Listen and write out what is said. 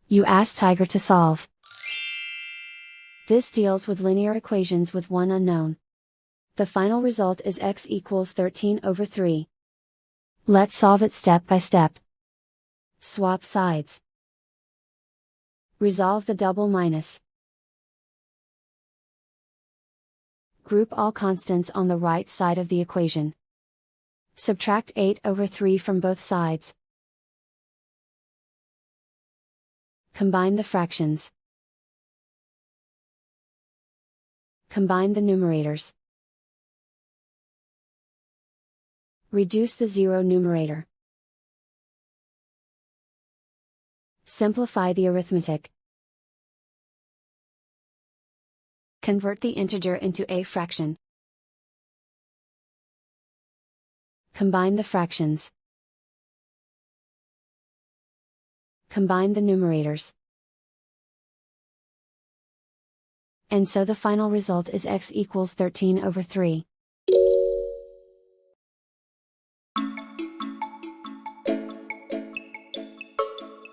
You ask Tiger to solve. This deals with linear equations with one unknown. The final result is x equals 13/3. Let's solve it step by step. Swap sides. Resolve the double minus. Group all constants on the right side of the equation. Subtract 8/3 from both sides. Combine the fractions. Combine the numerators. Reduce the zero numerator. Simplify the arithmetic. Convert the integer into a fraction. Combine the fractions. Combine the numerators. And so the final result is x equals 13/3.